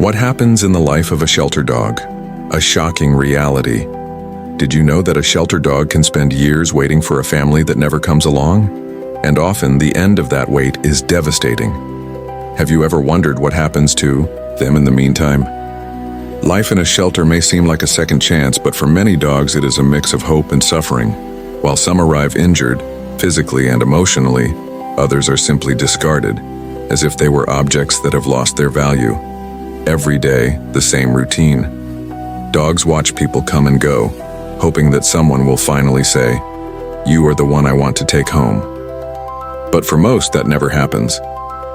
What happens in the life of a shelter dog? A shocking reality. Did you know that a shelter dog can spend years waiting for a family that never comes along? And often the end of that wait is devastating. Have you ever wondered what happens to them in the meantime? Life in a shelter may seem like a second chance, but for many dogs it is a mix of hope and suffering. While some arrive injured, physically and emotionally, others are simply discarded, as if they were objects that have lost their value. Every day, the same routine. Dogs watch people come and go, hoping that someone will finally say, "You are the one I want to take home." But for most, that never happens.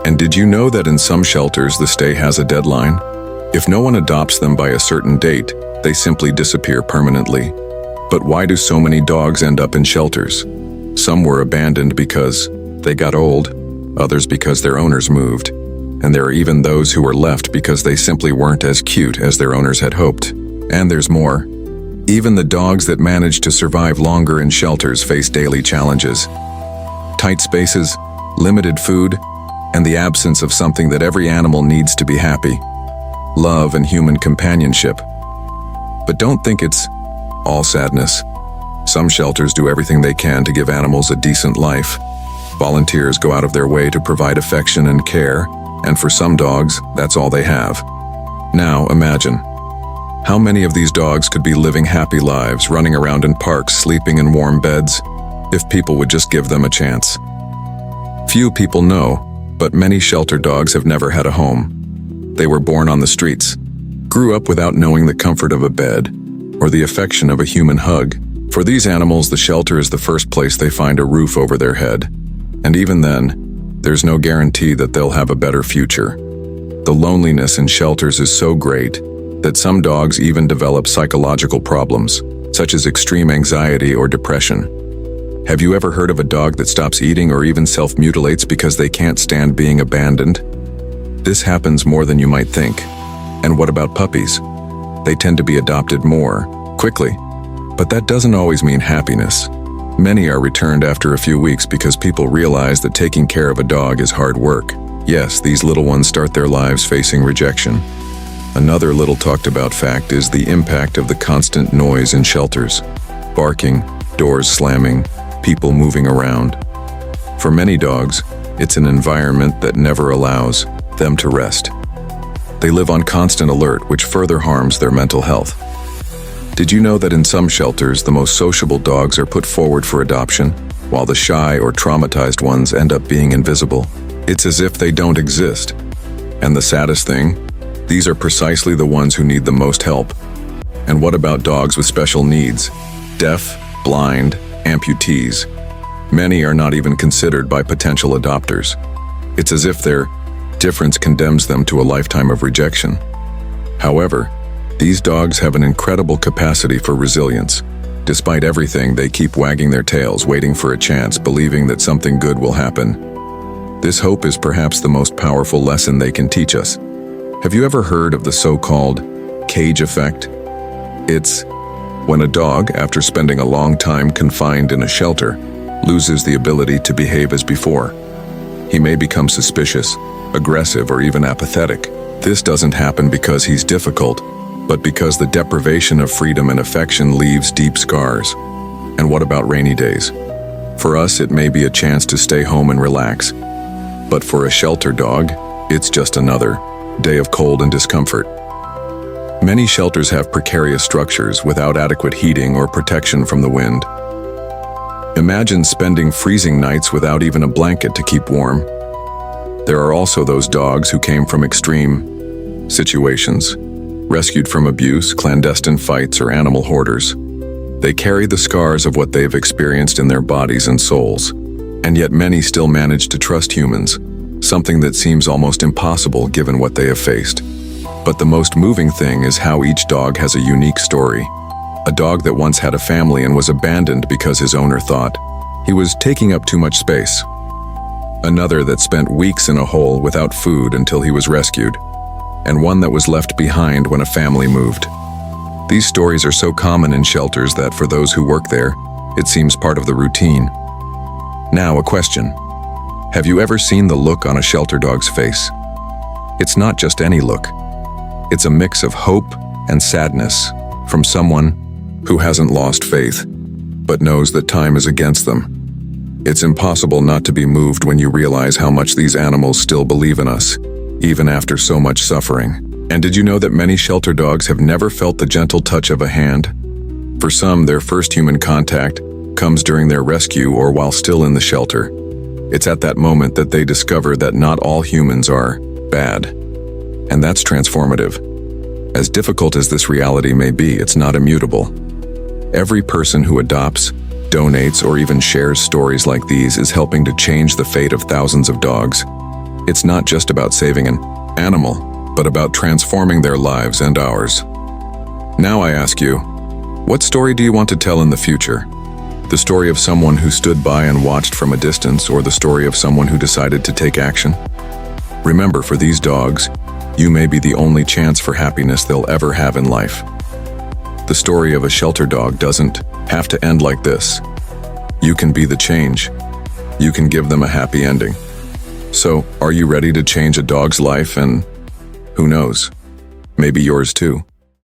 And did you know that in some shelters the stay has a deadline? If no one adopts them by a certain date, they simply disappear permanently. But why do so many dogs end up in shelters? Some were abandoned because they got old, others because their owners moved, and there are even those who were left because they simply weren't as cute as their owners had hoped. And there's more. Even the dogs that manage to survive longer in shelters face daily challenges. Tight spaces, limited food, and the absence of something that every animal needs to be happy: love and human companionship. But don't think it's all sadness. Some shelters do everything they can to give animals a decent life. Volunteers go out of their way to provide affection and care, and for some dogs, that's all they have. Now imagine, how many of these dogs could be living happy lives, running around in parks, sleeping in warm beds, if people would just give them a chance? Few people know, but many shelter dogs have never had a home. They were born on the streets, grew up without knowing the comfort of a bed or the affection of a human hug. For these animals, the shelter is the first place they find a roof over their head. And even then, there's no guarantee that they'll have a better future. The loneliness in shelters is so great that some dogs even develop psychological problems, such as extreme anxiety or depression. Have you ever heard of a dog that stops eating or even self-mutilates because they can't stand being abandoned? This happens more than you might think. And what about puppies? They tend to be adopted more quickly, but that doesn't always mean happiness. Many are returned after a few weeks because people realize that taking care of a dog is hard work. Yes, these little ones start their lives facing rejection. Another little talked about fact is the impact of the constant noise in shelters. Barking, doors slamming, people moving around. For many dogs, it's an environment that never allows them to rest. They live on constant alert, which further harms their mental health. Did you know that in some shelters, the most sociable dogs are put forward for adoption, while the shy or traumatized ones end up being invisible? It's as if they don't exist. And the saddest thing? These are precisely the ones who need the most help. And what about dogs with special needs? Deaf, blind, amputees. Many are not even considered by potential adopters. It's as if their difference condemns them to a lifetime of rejection. However, these dogs have an incredible capacity for resilience. Despite everything, they keep wagging their tails, waiting for a chance, believing that something good will happen. This hope is perhaps the most powerful lesson they can teach us. Have you ever heard of the so-called cage effect? It's when a dog, after spending a long time confined in a shelter, loses the ability to behave as before. He may become suspicious, aggressive, or even apathetic. This doesn't happen because he's difficult, but because the deprivation of freedom and affection leaves deep scars. And what about rainy days? For us, it may be a chance to stay home and relax. But for a shelter dog, it's just another day of cold and discomfort. Many shelters have precarious structures without adequate heating or protection from the wind. Imagine spending freezing nights without even a blanket to keep warm. There are also those dogs who came from extreme situations, rescued from abuse, clandestine fights, or animal hoarders. They carry the scars of what they've experienced in their bodies and souls, and yet many still manage to trust humans, something that seems almost impossible given what they have faced. But the most moving thing is how each dog has a unique story. A dog that once had a family and was abandoned because his owner thought he was taking up too much space. Another that spent weeks in a hole without food until he was rescued, and one that was left behind when a family moved. These stories are so common in shelters that for those who work there, it seems part of the routine. Now, a question. Have you ever seen the look on a shelter dog's face? It's not just any look. It's a mix of hope and sadness from someone who hasn't lost faith, but knows that time is against them. It's impossible not to be moved when you realize how much these animals still believe in us, even after so much suffering. And did you know that many shelter dogs have never felt the gentle touch of a hand? For some, their first human contact comes during their rescue or while still in the shelter. It's at that moment that they discover that not all humans are bad. And that's transformative. As difficult as this reality may be, it's not immutable. Every person who adopts, donates, or even shares stories like these is helping to change the fate of thousands of dogs. It's not just about saving an animal, but about transforming their lives and ours. Now I ask you, what story do you want to tell in the future? The story of someone who stood by and watched from a distance, or the story of someone who decided to take action? Remember, for these dogs, you may be the only chance for happiness they'll ever have in life. The story of a shelter dog doesn't have to end like this. You can be the change. You can give them a happy ending. So, are you ready to change a dog's life and, who knows, maybe yours too?